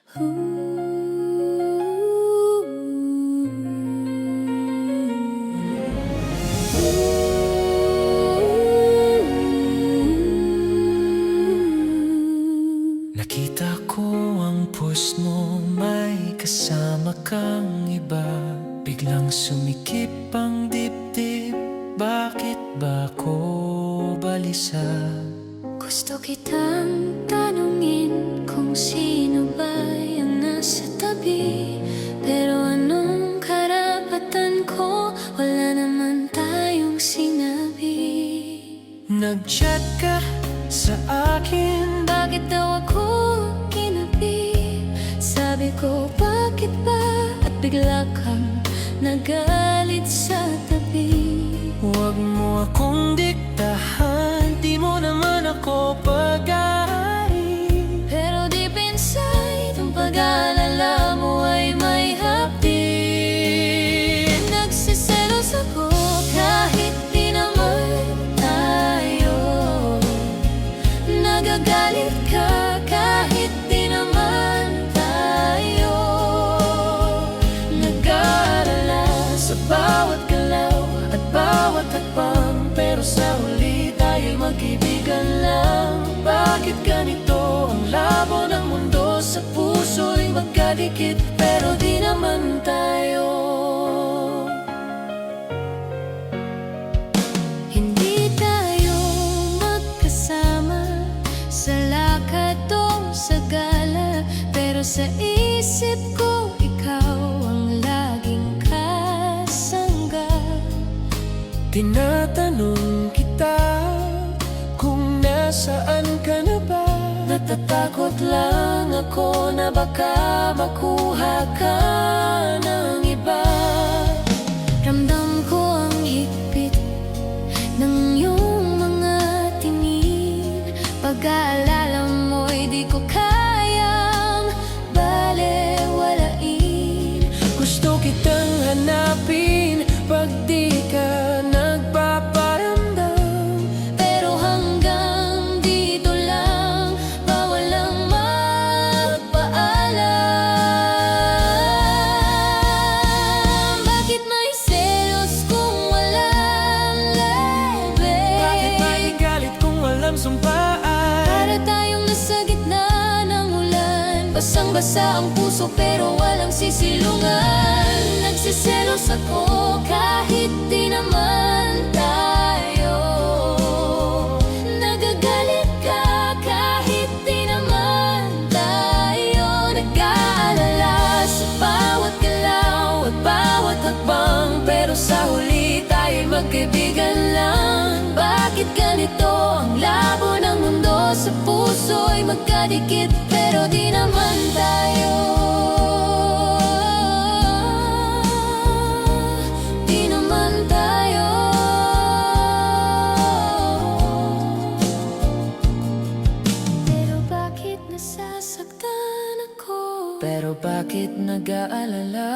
Nakita ko ang post mo, may kasama kang iba. Biglang sumikip ang dibdib, bakit ba ako balisa? Gusto kitang tanungin kung sino ba yung nasa tabi, pero anong karapatan ko? Wala naman tayong sinabi. Nag-chat ka sa akin, Bakit daw ako kinabi? Sabi ko, bakit ba? At bigla kang nagalit sa tabi. huwag mo akong diktahan, di mo naman ako pag-aari. Pero deep inside, ang pag-aalala mo ay may hapdi. Nagsiselos ako kahit di naman tayo. Nagagalit ka kahit di naman tayo. Nag-aalala sa bawat galaw at bawat hakbang, pero sa huli tayo'y magkaibigan lang. Bakit ganito ang labo ng mundo? Sa puso'y magkadikit, pero di naman tayo. Hindi tayo magkasama sa lakad o sa gala, pero sa isip ko ikaw ang laging kasangga. Tinatanong kita kung nasaan ka na ba. Natatakot lang ako na baka makuha ka ng iba. Ramdam ko ang higpit ng iyong mga tingin. Pag-aalala mo'y di ko kayang balewalain. Gusto kitang hanapin pag di ka nagpaparamdam, Pero hanggang dito lang, bawal lang magpaalam. Bakit may selos kung walang level? bakit may galit kung walang sumpaan? Para tayong nasa gitna ng ulan, basang-basa ang puso pero walang sisilungan. Nagsiselos ako kahit di naman tayo. Nagagalit ka kahit di naman tayo. Nag-aalala sa bawat galaw at bawat hakbang, pero sa huli tayo'y magkaibigan lang. Bakit ganito ang labo ng mundo? Sa puso'y magkadikit, pero di naman tayo. Di naman tayo. Pero bakit nasasaktan ako? Pero bakit nag-aalala?